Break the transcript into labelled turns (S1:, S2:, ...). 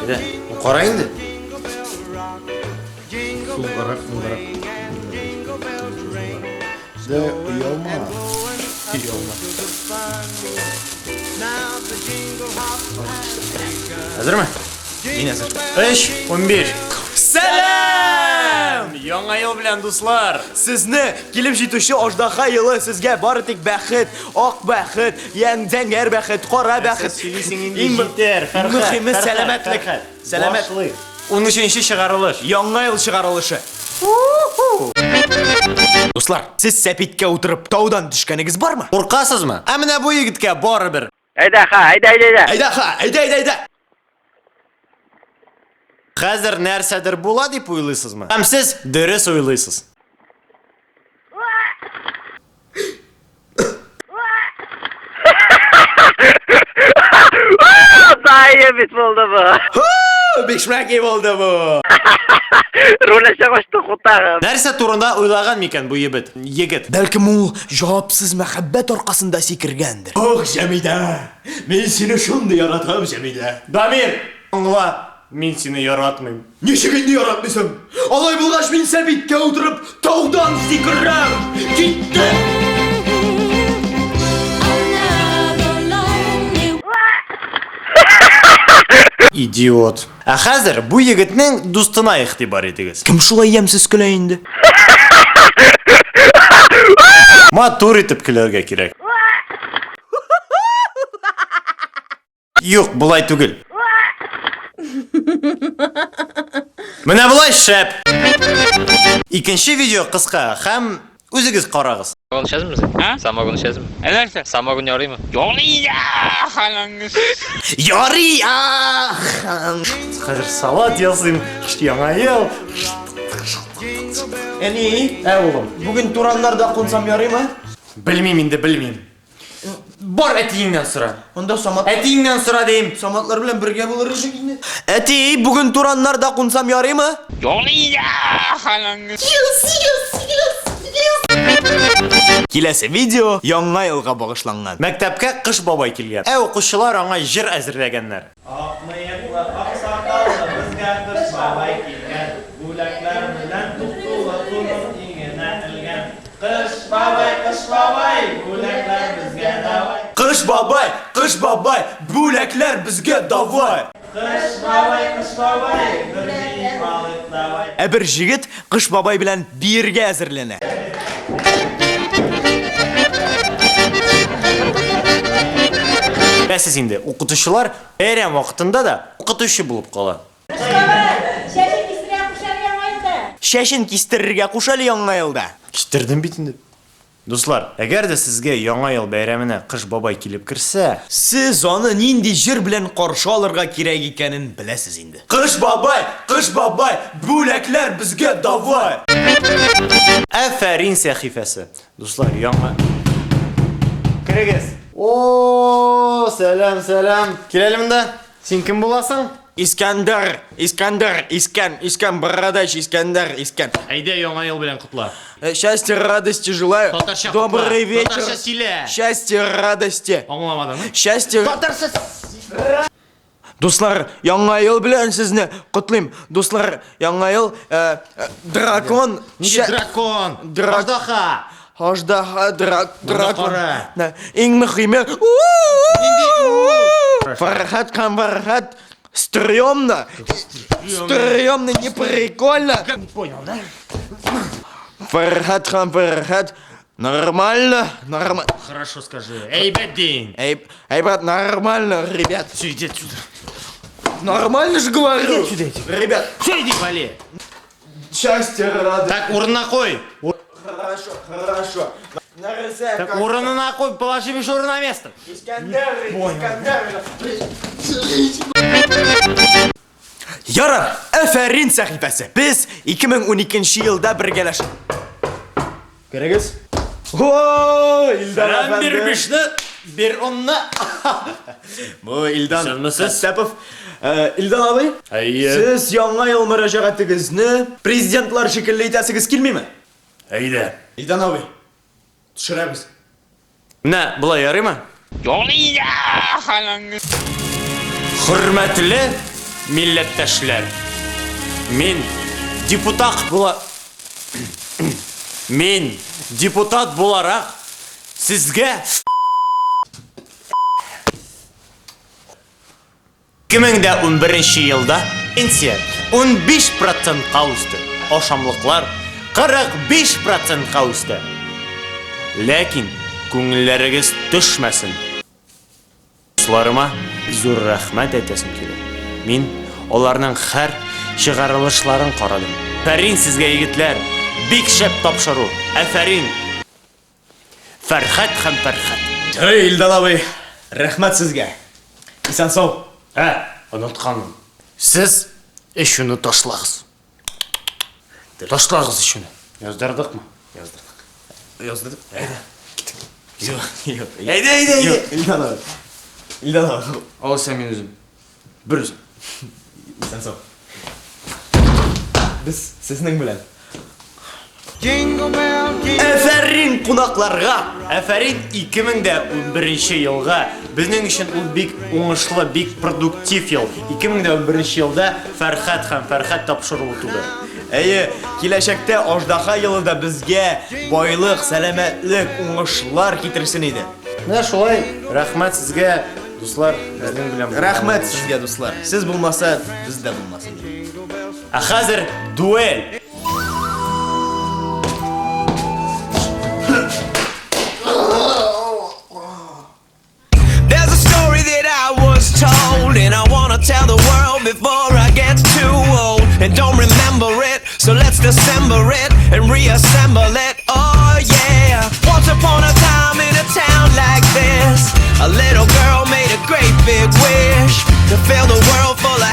S1: Haydi, qara endi.
S2: So'lg'aroq. De uyalma.
S1: Hazırmı?
S3: Yine hazır.
S1: 3, 11. Selam! Yangi yil bilan do'stlar.
S3: Sizni kelib yetuvchi Ojdaha yili sizga boritik baxt, oq baxt, yangi baxt, qora baxt. Muhimi salomatlik. Salomatlik.
S1: 13-çıkarılış.
S3: Yangi yil chiqarilishi. Do'stlar, siz sapitga o'tirib tog'dan tushganingiz bormi?
S1: Qo'rqasizmi? Amina bu yigitga baribir.
S3: Hayda.
S1: Hozir narsadir bo'ladi deb o'ylaysizmi? Ham siz durust o'ylaysiz.
S4: Dayı bit oldu bu.
S3: Beshmak bo'ldi bu.
S4: Ro'lasha qo'shdi qo'tag'im.
S1: Narsa turida o'ylagan ekan bu yigit.
S3: Balkim u javobsiz muhabbat orqasida sekirgandir. Oh, Jamida. Men seni shunday yaratam, Jamida.
S1: Damir, angla. Men seni yaratmayman.
S3: Nechigingni yaratmaysan? Alay bo'lg'ach men sabitga o'tirib tog'dan sekiram. Ketdi.
S1: Idiot. Hozir bu yigitning do'stina e'tibor etingiz.
S3: Kim shulay yamsiz kulay endi?
S1: Ma to'g'ri etib kularga kerak. Yo'q, bulay tugul. Mana bulay shap. Ikkinchi video qisqa ham o'zingiz qarag'iz.
S5: Konuşacağız mı? Ha? Sama konuşacağız mı?
S4: Ederse.
S5: Sama gün yorayım mı?
S3: Yori ya.
S1: Hozir salat yazayım. Yangi yil.
S3: Eni, o'g'lim, bugun Turanlarda qo'nsam yoraymi?
S1: Bilmayman endi, bilmayman. Bor etingdan so'ra.
S3: Unda Samat
S1: Etingdan so'ra deyim.
S3: Samatlar bilan birga bo'lar ekan. Ati, bugun Turanlarda qo'nsam yoraymi? Kelasi video yangi yilga bag'ishlangan.
S1: Maktabga qish boboy kelgan. O'quvchilar anga jir azirlaganlar. Oq miyatli, oq soqolli bizga qish boboy kelgan. Bo'laklar bilan to'qtuva to'lib ingina qilgan. Qish boboy, bo'laklar bizga davay.
S3: Qish boboy, bo'laklar bizga davay.
S1: Qish boboy, bir baliq davay.
S3: Bir yigit qish boboy bilan birga azirlanadi.
S1: Siz endi o'qituvchilar bayram vaqtida da o'qituvchi bo'lib qoladi.
S3: Shashin kistirga qo'shali yangi yilda.
S1: Kistirdim bitindi. Do'stlar, agarda sizga yangi yil bayramini qish boboy kelib kirsa,
S3: siz uni nindi jir bilan qarshi olirga kerak ekanini bilasiz endi. Qish boboy, bo'laklar bizga davay.
S1: Afarin sahifasi. Do'stlar, yangi Kiragiz. Selam. Kelalimda. Sen kim bo'lasan?
S3: İskandar, İskan, Bородач, İskan.
S1: Ayda yangi yil bilan qutla.
S3: Счастья, радости желаю. Добрый вечер. Счастья, радости.
S1: Anglamadingmi?
S3: Счастья. Do'stlar, yangi yil bilan sizni qutlayman. Do'stlar, yangi yil drakon.
S1: Drakon.
S3: Ojdaha, drakon. Eng muhimi. Farhat. Стрёмно, не прикольно.
S1: Понял, да?
S3: Фархат, нормально.
S1: Хорошо скажи. Эй, бедин.
S3: Эй, брат, нормально, ребят.
S1: Все, иди отсюда.
S3: Нормально же говорю.
S1: Иди сюда, иди.
S3: Ребят,
S1: Все, иди, вали.
S3: счастья, радость.
S1: Так, урна кой.
S3: Хорошо.
S1: Так, урна кой, положи мишуру на место.
S3: Искандер. Yarar, aferin sahifasi. Biz 2012-yilda birgalashib. Keragiz? İldan
S1: Selam bir bişni, bir onna.
S3: Bu İldan
S1: Sanmısız?
S3: Sapov. İldan abi, siz yangi yil murojaatingizni prezidentlar shekilli aytasiz kelmaymi?
S1: Ayda.
S3: İldan abi, tushiramiz.
S1: Ne, bulay yaraymi? Hurmatli Милләттәшләр. Мин депутат буларак сезгә 2011 елда пенсия 15%-ка үсте. Ашамлыклар 45%-ка үсте. Ләкин күңелләрегез төшмәсен. Дусларыма зур рәхмәт әйтәсем килә. Мин аларның һәр чыгарылышларын карадым. Фәрин сезгә егетләр, бик шәп тапшыру. Афәрин. Фәрхәт һәм Фәрхәт.
S3: Эй, Илдан абый, рәхмәт сезгә. Исән сау.
S1: Онытканым. Сез эшне ташлагыз. Ташлагыз эшне. Яздырдыкмы?
S3: Яздырдык. Әйдә. Илдан абый.
S1: Ал сән мин үзем. Бер үзем.
S3: Исән сау. Без сезнең белән. Афәрин кунакларга.
S1: Афәрин 2011 елга безнең өчен ул бик уңышлы, бик продуктив ел. 2011 елда Фәрхәт һәм Фәрхәт тапшыру туды.
S3: Әйе, киләчәктә аждаһа елында безгә байлык, сәламәтлек, уңышлар китерсен иде.
S1: Менә шулай. Рәхмәт сезгә, дуслар. Безнең белән.
S3: Рәхмәт сезгә, дуслар. Сез булмаса, без дә булмас иде.
S1: Ә хәзер дуэль.
S6: There's a story that I was told, and I wanna tell the world before I get too old. And don't remember it, so let's dissemble it and reassemble it. Oh yeah. Once upon a time in a town like this, a little girl made a great big wish to fill the world full of